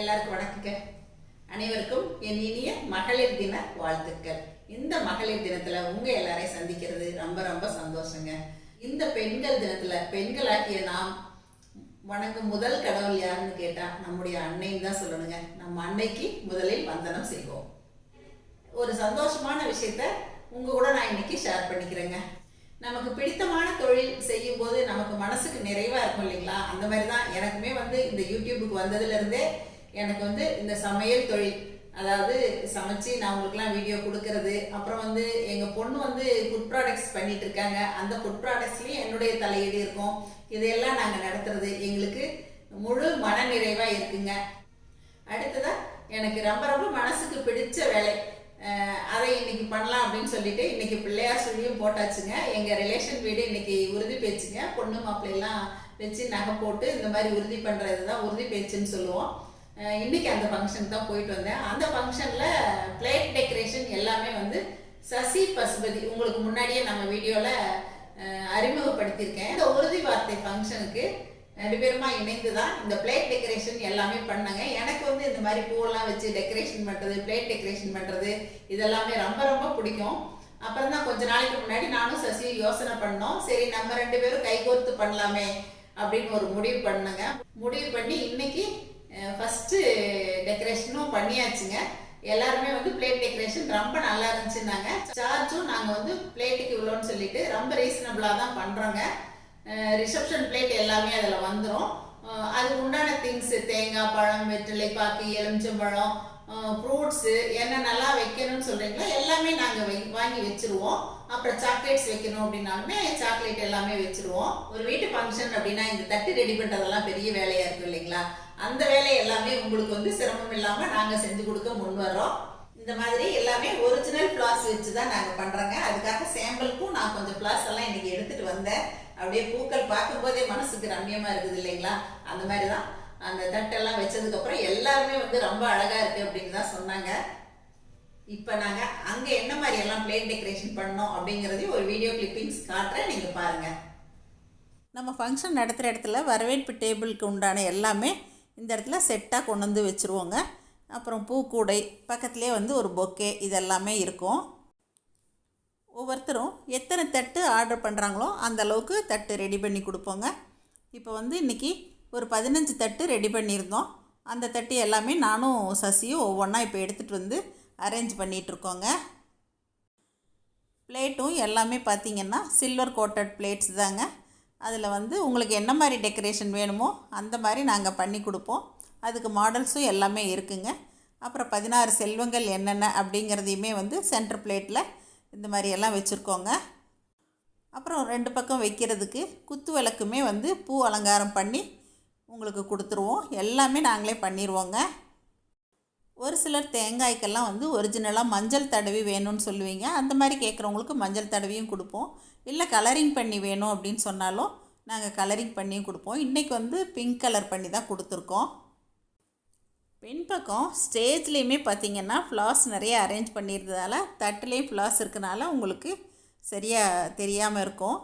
எல்லாருக்கும் வணக்கங்க. அனைவருக்கும் என் இனிய மகளிர் தின வாழ்த்துக்கள். இந்த மகளிர் தினத்துல உங்க எல்லாரையும் சந்திக்கிறது ரொம்ப ரொம்ப சந்தோஷங்க. இந்த பெண்கள் தினத்துல பெண்களாகிய நாம் வணங்கும் முதல் கடவுள் யாருன்னு கேட்டா நம்முடைய அன்னைன்னு தான் சொல்லணுங்க. நம்ம அன்னைக்கு முதலில் வந்தனம் செய்வோம். ஒரு சந்தோஷமான விஷயத்த உங்க கூட நான் இன்னைக்கு ஷேர் பண்ணிக்கிறேங்க. நமக்கு பிடித்தமான தொழில் செய்யும் போது நமக்கு மனசுக்கு நிறைவா இருக்கும் இல்லைங்களா? அந்த மாதிரி தான் எனக்குமே இந்த யூடியூபுக்கு வந்ததுல இருந்தே எனக்கு இந்த சமையல் தொழில், அதாவது சமைச்சு நான் உங்களுக்குலாம் வீடியோ கொடுக்கறது, அப்புறம் எங்க பொண்ணு ஃபுட் ப்ராடக்ட்ஸ் பண்ணிட்டு இருக்காங்க. அந்த ஃபுட் ப்ராடக்ட்ஸ்லயும் என்னுடைய தலையீடு இருக்கும். இதையெல்லாம் நாங்க நடத்துறது எங்களுக்கு முழு மன நிறைவா இருக்குங்க. அடுத்ததா எனக்கு ரொம்ப ரொம்ப மனசுக்கு பிடிச்ச வேலை, அதை இன்னைக்கு பண்ணலாம் அப்படின்னு சொல்லிட்டு இன்னைக்கு பிள்ளையார் சொல்லியும் போட்டாச்சுங்க. எங்க ரிலேஷன் வீடு இன்னைக்கு உறுதி பேச்சுங்க. பொண்ணு மாப்பிள்ளையெல்லாம் வச்சு நகை போட்டு இந்த மாதிரி உறுதி பண்றது தான் உறுதி பேச்சுன்னு சொல்லுவோம். இன்னைக்கு அந்த ஃபங்க்ஷன் தான் போயிட்டு வந்தேன். அந்த ஃபங்க்ஷன்ல பிளேட் டெக்கரேஷன் எல்லாமே சசி பசுபதி உங்களுக்கு முன்னாடியே நம்ம வீடியோல அறிமுகப்படுத்தியிருக்கேன். இந்த உறுதி வார்த்தை ஃபங்க்ஷனுக்கு 2 பேருமா இணைந்து தான் இந்த பிளேட் டெக்கரேஷன் எல்லாமே பண்ணாங்க. எனக்கு இந்த மாதிரி பூவெல்லாம் வச்சு டெக்கரேஷன் பண்றது, பிளேட் டெக்கரேஷன் பண்றது இதெல்லாமே ரொம்ப ரொம்ப பிடிக்கும். அப்புறம் தான் கொஞ்ச நாளைக்கு முன்னாடி நானும் சசியும் யோசனை பண்ணோம். சரி நம்ம 2 பேரும் கைகோர்த்து பண்ணலாமே அப்படின்னு ஒரு முடிவு பண்ணுங்க. முடிவு பண்ணி இன்னைக்கு ஃபர்ஸ்ட் டெக்கரேஷனும் பண்ணியாச்சுங்க. எல்லாருமே பிளேட் டெக்கரேஷன் ரொம்ப நல்லா இருந்துச்சுன்னாங்க. சார்ஜும் நாங்க பிளேட்டுக்கு இவ்வளோன்னு சொல்லிட்டு ரொம்ப ரீசனபிளா தான் பண்றோங்க. ரிசப்ஷன் பிளேட் எல்லாமே அதில் வந்துடும். அதுக்கு உண்டான திங்ஸ் தேங்காய், பழம், வெற்றிலை பாக்கு, எலுமிச்சம்பழம், ஃப்ரூட்ஸு என்னென்னலாம் வைக்கணும்னு சொல்கிறீங்களோ எல்லாமே நாங்கள் வாங்கி வச்சுருவோம். அப்புறம் சாக்லேட்ஸ் வைக்கணும் அப்படின்னாலுமே சாக்லேட் எல்லாமே வச்சுருவோம். ஒரு வீட்டு ஃபங்க்ஷன் அப்படின்னா இந்த தட்டு ரெடி பண்ணுறதெல்லாம் பெரிய வேலையாக இருக்கும் இல்லைங்களா? அந்த வேலை எல்லாமே உங்களுக்கு சிரமம் இல்லாமல் நாங்கள் செஞ்சு கொடுக்க முன் வர்றோம். இந்த மாதிரி எல்லாமே ஒரிஜினல் ஃப்ளார்ஸ் வச்சு தான் நாங்கள் பண்ணுறோங்க. அதுக்காக சாம்பிளுக்கும் நான் கொஞ்சம் ஃப்ளார்ஸ் எல்லாம் இன்னைக்கு எடுத்துகிட்டு வந்தேன். அப்படியே பூக்கள் பார்க்கும்போதே மனசுக்கு ரம்யமா இருக்குது இல்லைங்களா? அந்த மாதிரி தான் அந்த தட்டெல்லாம் வச்சதுக்கு அப்புறம் எல்லாருமே ரொம்ப அழகா இருக்கு அப்படின்னு தான் சொன்னாங்க. இப்போ நாங்க அங்க என்ன மாதிரி எல்லாம் பிளேட் டெக்கரேஷன் பண்ணோம் அப்படிங்கறதையும் ஒரு வீடியோ கிளிப்பிங்ஸ் காட்டுறேன், நீங்க பாருங்க. நம்ம ஃபங்க்ஷன் நடத்துகிற இடத்துல வரவேற்பு டேபிளுக்கு உண்டான எல்லாமே இந்த இடத்துல செட்டாக கொண்டு வந்து வச்சுருவோங்க. அப்புறம் பூக்கூடை பக்கத்துலேயே ஒரு பொக்கே இதெல்லாமே இருக்கும். ஒவ்வொருத்தரும் எத்தனை தட்டு ஆர்டர் பண்ணுறாங்களோ அந்த அளவுக்கு தட்டு ரெடி பண்ணி கொடுப்போங்க. இப்போ இன்றைக்கி ஒரு 15 தட்டு ரெடி பண்ணியிருந்தோம். அந்த தட்டு எல்லாமே நானும் சசியும் ஒவ்வொன்றா இப்போ எடுத்துகிட்டு அரேஞ்ச் பண்ணிகிட்ருக்கோங்க. பிளேட்டும் எல்லாமே பார்த்திங்கன்னா சில்வர் கோட்டட் பிளேட்ஸ் தாங்க. அதில் உங்களுக்கு என்ன மாதிரி டெக்கரேஷன் வேணுமோ அந்த மாதிரி நாங்கள் பண்ணி கொடுப்போம். அதுக்கு மாடல்ஸும் எல்லாமே இருக்குங்க. அப்புறம் 16 செல்வங்கள் என்னென்ன அப்படிங்கிறதையுமே சென்டர் பிளேட்டில் இந்த மாதிரி எல்லாம் வச்சுருக்கோங்க. அப்புறம் 2 பக்கம் வைக்கிறதுக்கு குத்து விளக்குமே பூ அலங்காரம் பண்ணி உங்களுக்கு கொடுத்துருவோம். எல்லாமே நாங்களே பண்ணிடுவோங்க. ஒரு சிலர் தேங்காய்க்கெல்லாம் ஒரிஜினலாக மஞ்சள் தடவி வேணும்னு சொல்லுவீங்க. அந்த மாதிரி கேட்குறவங்களுக்கு மஞ்சள் தடவியும் கொடுப்போம். இல்லை கலரிங் பண்ணி வேணும் அப்படின்னு சொன்னாலும் நாங்கள் கலரிங் பண்ணியும் கொடுப்போம். இன்றைக்கி பிங்க் கலர் பண்ணி தான் கொடுத்துருக்கோம். பின்பக்கம் ஸ்டேஜ்லேயுமே பார்த்திங்கன்னா ஃப்ளார்ஸ் நிறைய அரேஞ்ச் பண்ணியிருந்ததால் தட்டுலேயும் ஃப்ளார்ஸ் இருக்கனால உங்களுக்கு சரியாக தெரியாமல் இருக்கும்.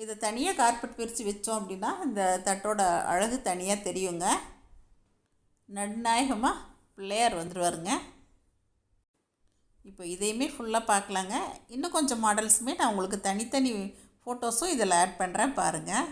இதை தனியாக கார்பெட் பிரித்து வச்சோம் அப்படின்னா இந்த தட்டோட அழகு தனியாக தெரியுங்க. நடுநாயகமாக பிள்ளையார் வந்துடுவாருங்க. இப்போ இதையுமே ஃபுல்லாக பார்க்கலாங்க. இன்னும் கொஞ்சம் மாடல்ஸுமே நான் உங்களுக்கு தனித்தனி ஃபோட்டோஸும் இதில் ஆட் பண்ணுறேன் பாருங்கள்.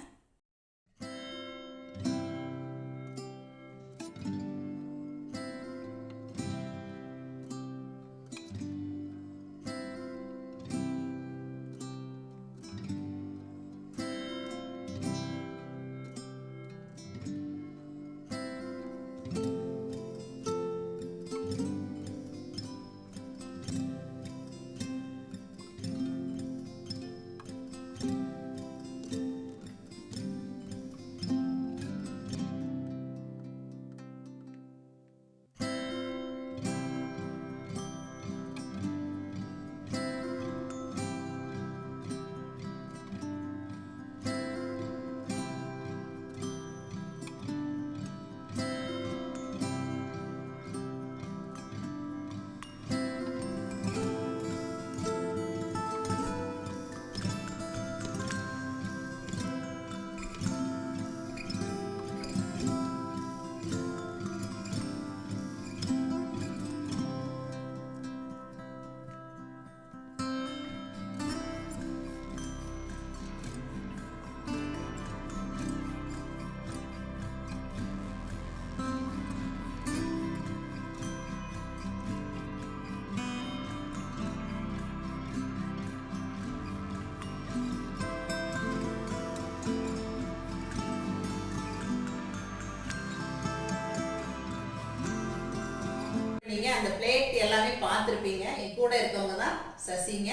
நீங்கள் அந்த பிளேட் எல்லாமே பார்த்துருப்பீங்க. என் கூட இருக்கவங்க தான் சசிங்க.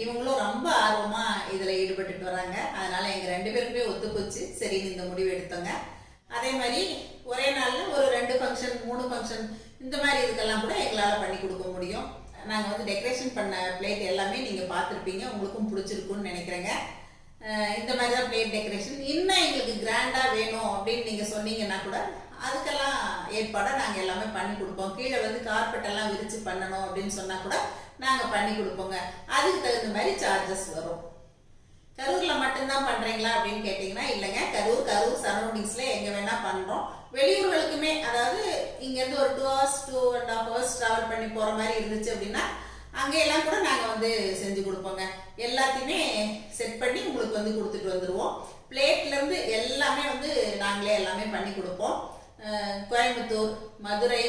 இவங்களும் ரொம்ப ஆர்வமாக இதில் ஈடுபட்டுட்டு வராங்க. அதனால் எங்கள் 2 பேருக்குமே ஒத்து போச்சு. சரின்னு இந்த முடிவு எடுத்தோங்க. அதே மாதிரி ஒரே நாளில் ஒரு 2 ஃபங்க்ஷன் 3 ஃபங்க்ஷன் இந்த மாதிரி இதுக்கெல்லாம் கூட எங்களால் பண்ணி கொடுக்க முடியும். நாங்கள் வந்து டெக்கரேஷன் பண்ண பிளேட் எல்லாமே நீங்கள் பார்த்துருப்பீங்க. உங்களுக்கும் பிடிச்சிருக்குன்னு நினைக்கிறேங்க. இந்த மாதிரி தான் பிளேட் டெக்கரேஷன். இன்னும் எங்களுக்கு கிராண்டாக வேணும் அப்படின்னு நீங்கள் சொன்னீங்கன்னா கூட அதுக்கெல்லாம் ஏற்பாடாக நாங்கள் எல்லாமே பண்ணி கொடுப்போம். கீழே வந்து கார்பெட்டெல்லாம் விரித்து பண்ணணும் அப்படின்னு சொன்னால் கூட நாங்கள் பண்ணி கொடுப்போங்க. அதுக்கு தகுந்த மாதிரி சார்ஜஸ் வரும். கரூரில் மட்டும்தான் பண்ணுறீங்களா அப்படின்னு கேட்டிங்கன்னா இல்லைங்க. கரூர் சரௌண்டிங்ஸில் எங்கே வேணால் பண்ணுறோம். வெளியூர்களுக்குமே, அதாவது இங்கேருந்து ஒரு 2 hours 2.5 hours ட்ராவல் பண்ணி போகிற மாதிரி இருந்துச்சு அப்படின்னா அங்கெல்லாம் கூட நாங்கள் வந்து செஞ்சு கொடுப்போங்க. எல்லாத்தையுமே செட் பண்ணி உங்களுக்கு வந்து கொடுத்துட்டு வந்துடுவோம். பிளேட்லேருந்து எல்லாமே வந்து நாங்களே எல்லாமே பண்ணி கொடுப்போம். கோயம்புத்தூர், மதுரை,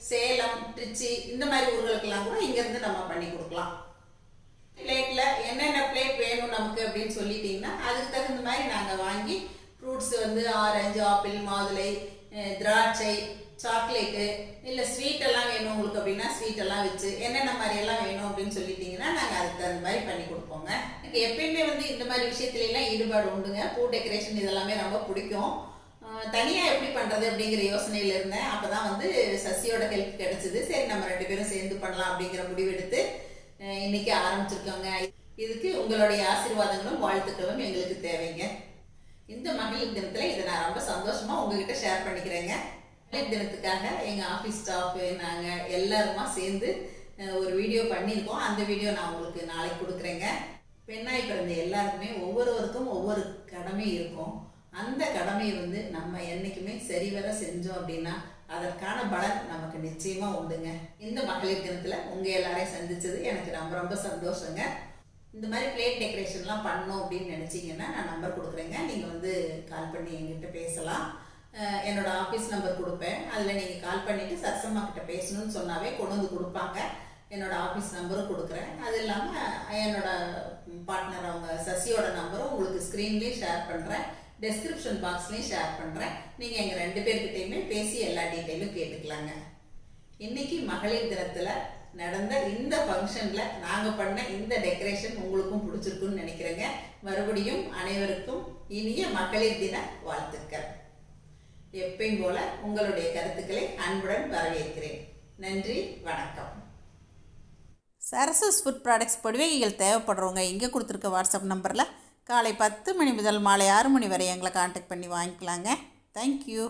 சேலம், திருச்சி இந்த மாதிரி ஊர்களுக்கெல்லாம் கூட இங்கேருந்து நம்ம பண்ணி கொடுக்கலாம். பிளேட்டில் என்னென்ன பிளேட் வேணும் நமக்கு அப்படின்னு சொல்லிட்டிங்கன்னா அதுக்கு தகுந்த மாதிரி நாங்கள் வாங்கி ஃப்ரூட்ஸ் வந்து ஆரஞ்சு, ஆப்பிள், மாதுளை, திராட்சை, சாக்லேட்டு இல்லை ஸ்வீட்டெல்லாம் வேணும் உங்களுக்கு அப்படின்னா ஸ்வீட்டெல்லாம் வச்சு என்னென்ன மாதிரியெல்லாம் வேணும் அப்படின்னு சொல்லிட்டிங்கன்னா நாங்கள் அதுக்கு தகுந்த மாதிரி பண்ணி கொடுப்போங்க. எனக்கு எப்பயுமே வந்து இந்த மாதிரி விஷயத்துலலாம் ஈடுபாடு உண்டுங்க. பூ டெக்கரேஷன் இதெல்லாமே ரொம்ப பிடிக்கும். தனியாக எப்படி பண்ணுறது அப்படிங்கிற யோசனையில் இருந்தேன். அப்போ தான் வந்து சசியோட ஹெல்ப் கிடச்சிது. சரி நம்ம 2 பேரும் சேர்ந்து பண்ணலாம் அப்படிங்கிற முடிவெடுத்து இன்னைக்கு ஆரம்பிச்சிருக்கோங்க. இதுக்கு உங்களுடைய ஆசீர்வாதங்களும் வாழ்த்துக்களும் எங்களுக்கு தேவைங்க. இந்த மகளிர் தினத்தில் இதை நான் ரொம்ப சந்தோஷமாக உங்ககிட்ட ஷேர் பண்ணிக்கிறேங்க. மகளிர் தினத்துக்காக எங்கள் ஆஃபீஸ் ஸ்டாஃபு நாங்கள் எல்லாருமா சேர்ந்து ஒரு வீடியோ பண்ணியிருக்கோம். அந்த வீடியோ நான் உங்களுக்கு நாளைக்கு கொடுக்குறேங்க. பெண்ணாய் பிறந்த எல்லாருக்குமே ஒவ்வொருவருக்கும் ஒவ்வொரு கடமை இருக்கும். அந்த கடமையை வந்து நம்ம என்றைக்குமே சரிவர செஞ்சோம் அப்படின்னா அதற்கான பலன் நமக்கு நிச்சயமாக உண்டுங்க. இந்த மகளிர் தினத்தில் உங்கள் எல்லாரையும் சந்தித்தது எனக்கு ரொம்ப ரொம்ப சந்தோஷங்க. இந்த மாதிரி பிளேட் டெக்கரேஷன்லாம் பண்ணணும் அப்படின்னு நினச்சிங்கன்னா நான் நம்பர் கொடுக்குறேங்க. நீங்கள் வந்து கால் பண்ணி என்கிட்ட பேசலாம். என்னோடய ஆஃபீஸ் நம்பர் கொடுப்பேன். அதில் நீங்கள் கால் பண்ணிவிட்டு சரசம்மா கிட்ட பேசணும்னு சொன்னாவே கொண்டு வந்து கொடுப்பாங்க. என்னோடய ஆஃபீஸ் நம்பரும் கொடுக்குறேன். அது இல்லாமல் என்னோடய பார்ட்னர் அவங்க சசியோட நம்பரும் உங்களுக்கு ஸ்க்ரீன்லேயும் ஷேர் பண்ணுறேன், டெஸ்கிரிப்ஷன் பாக்ஸ்லேயும் ஷேர் பண்ணுறேன். நீங்கள் எங்கள் 2 பேர்கிட்டையுமே பேசி எல்லா டீட்டெயிலும் கேட்டுக்கலாங்க. இன்றைக்கி மகளிர் தினத்தில் நடந்த இந்த ஃபங்க்ஷனில் நாங்கள் பண்ண இந்த டெக்கரேஷன் உங்களுக்கும் பிடிச்சிருக்குன்னு நினைக்கிறேங்க. மறுபடியும் அனைவருக்கும் இனிய மகளிர் தின வாழ்த்துக்கள். எப்பயும் போல உங்களுடைய கருத்துக்களை அன்புடன் வரவேற்கிறேன். நன்றி, வணக்கம். சரசஸ் ஃபுட் ப்ராடக்ட்ஸ் பொடிவகைகள் தேவைப்படுறவங்க இங்கே கொடுத்துருக்க வாட்ஸ்அப் நம்பரில் காலை 10 மணி முதல் மாலை 6 மணி வரை எங்களை கான்டாக்ட் பண்ணி வாங்கிக்கலாங்க. தேங்க்யூ.